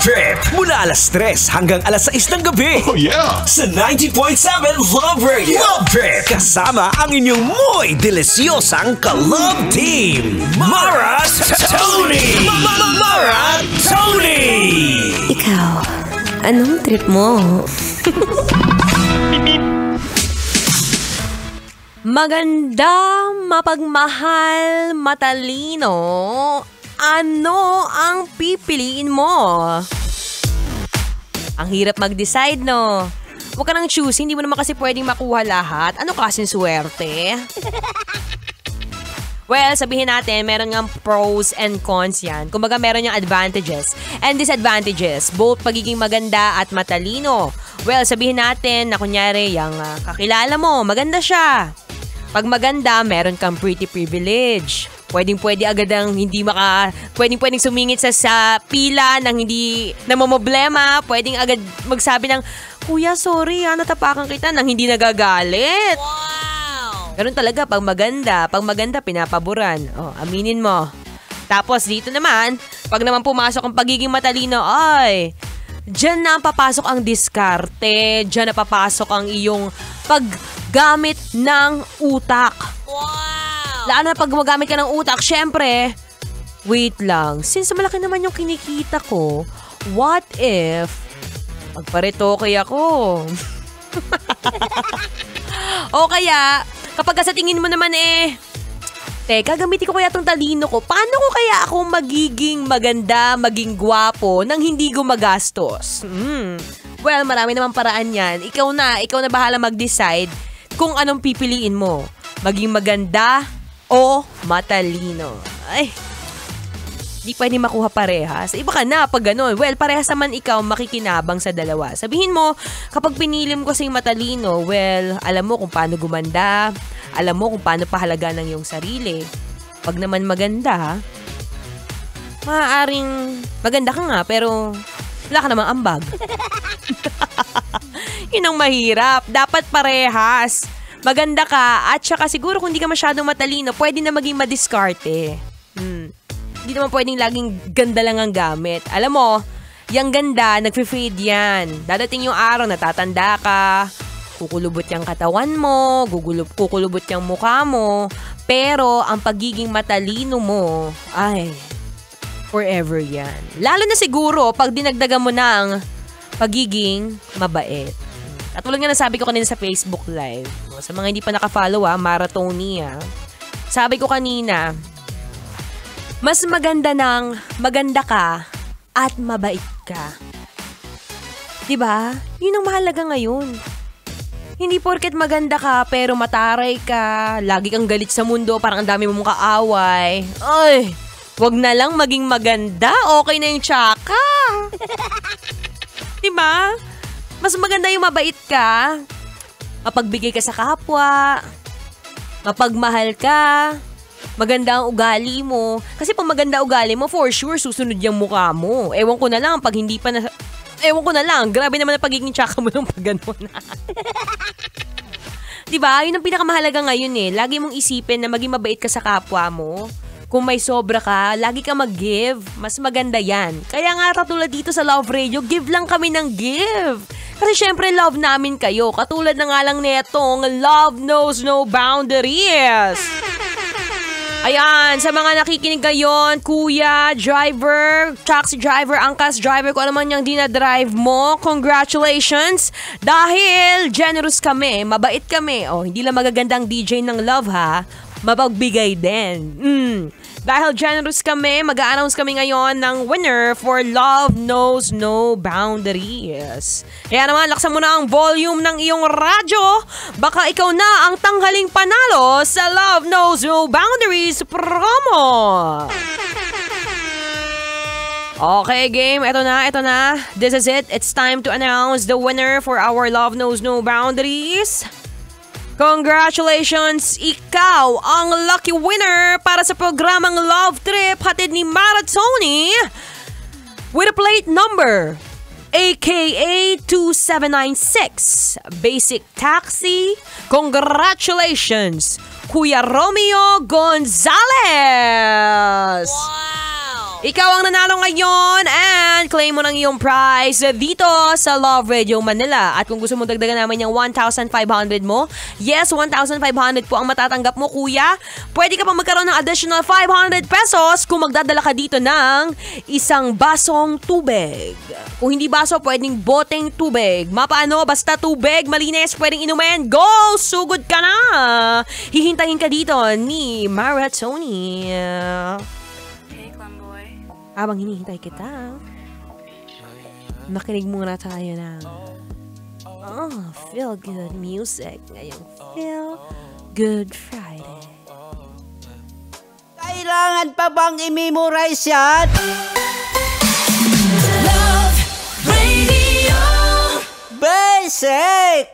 Trip mula alas 3 hanggang alas 6 ng gabi. Oh yeah! Sa 90.7 Love Radio. Love Trip kasama ang inyong muy delisyosang ka-love team. Mara Tony! Mara Tony! Ikaw, anong trip mo? Maganda, mapagmahal, matalino. Ano ang pipiliin mo? Ang hirap mag-decide, no? Huwag ka nang choose, hindi mo naman kasi pwedeng makuha lahat. Ano kasing swerte? Well, sabihin natin, meron nga pros and cons yan. Kumbaga, meron yung advantages and disadvantages. Both pagiging maganda at matalino. Well, sabihin natin na kunyari, yung kakilala mo, maganda siya. Pag maganda, meron kang pretty privilege. Pwedeng-pwede agad ang hindi pwedeng sumingit sa pila nang hindi namomblema. Pwedeng agad magsabi ng, Kuya, sorry natapakan kita nang hindi nagagalit. Wow! Ganun talaga pag maganda. Pag maganda, pinapaboran. Oh, aminin mo. Tapos dito naman, pag naman pumasok ang pagiging matalino, ay, diyan na papasok ang diskarte. Diyan na papasok ang iyong paggamit ng utak. Wow! Lalo na pag gumagamit ka ng utak, syempre, wait lang. Since malaki naman yung kinikita ko, what if magparetoke ako? O kaya, kapag sa tingin mo naman teka, gamitin ko kaya itong talino ko. Paano ko kaya ako magiging maganda, maging gwapo nang hindi gumagastos? Well, marami namang paraan yan. Ikaw na bahala mag-decide kung anong pipiliin mo. Maging maganda o matalino. Ay, di pwede makuha parehas. Iba ka na pag gano'n. Well, parehas naman ikaw makikinabang sa dalawa. Sabihin mo, kapag pinilim ko sa'yo matalino, well, alam mo kung paano gumanda, alam mo kung paano pahalaga ng iyong sarili. Pag naman maganda, maaaring maganda ka nga, pero wala ka namang ambag. Yun ang mahirap. Dapat parehas. Maganda ka, at saka siguro kung di ka masyadong matalino, pwede na maging madiskarte. Hindi naman pwedeng laging ganda lang ang gamit. Alam mo, yung ganda, nagfe-fade yan. Dadating yung araw, natatanda ka, kukulubot yung katawan mo, kukulubot yung mukha mo, pero ang pagiging matalino mo, ay, forever yan. Lalo na siguro, pag dinagdagan mo ng pagiging mabait. At tulad nga nasabi ko kanina sa Facebook Live, sa mga hindi pa nakafollow Mara Tony sabi ko kanina, mas maganda ng maganda ka at mabait ka. Diba? Yun ang mahalaga ngayon. Hindi porket maganda ka pero mataray ka, lagi kang galit sa mundo, parang ang dami mong kaaway. Ay, wag na lang maging maganda, okay na yung tsaka. Diba? Mas maganda yung mabait ka, mapagbigay ka sa kapwa, mapagmahal ka, maganda ang ugali mo. Kasi pag maganda ugali mo, for sure, susunod yung mukha mo. Ewan ko na lang, grabe naman ang pagiging tsaka mo nung pag gano'n. Diba? Yun ang pinakamahalaga ngayon Lagi mong isipin na maging mabait ka sa kapwa mo. Kung may sobra ka, lagi ka mag-give. Mas maganda yan. Kaya nga katulad dito sa Love Radio, give lang kami ng give. Kasi syempre love namin kayo. Katulad na nga lang netong Love Knows No Boundaries. Ayan, sa mga nakikinig ngayon, kuya, driver, taxi driver, angkas driver, kung ano man yung dinadrive mo, congratulations! Dahil generous kami, mabait kami. Hindi lang magagandang DJ ng love mapagbigay din. Dahil generous kami, mag-a-announce kami ngayon ng winner for Love Knows No Boundaries. Kaya naman, laksan mo na ang volume ng iyong radyo. Baka ikaw na ang tanghaling panalo sa Love Knows No Boundaries promo. Okay, game. Ito na. This is it. It's time to announce the winner for our Love Knows No Boundaries. Congratulations! Ikaw ang lucky winner para sa programang Love Trip hatid ni Mara Tony with a plate number aka 2796 Basic Taxi. Congratulations, Kuya Romeo Gonzalez! Wow! Ikaw ang nanalo ngayon and claim mo ng iyong prize dito sa Love Radio Manila. At kung gusto mo dagdagan namin yung 1,500 mo, yes, 1,500 po ang matatanggap mo, kuya. Pwede ka pang magkaroon ng additional 500 pesos kung magdadala ka dito ng isang basong tubig. Kung hindi baso, pwedeng boteng tubig. Mapaano? Basta tubig, malinis, pwedeng inumin. Go! Sugod ka na! Hihintayin ka dito ni Mara Tony. Habang hinihintay kita, makinig muna tayo ng feel good music ngayong Feel Good Friday. Kailangan pa bang i-memorize yan? Love Radio. Basic!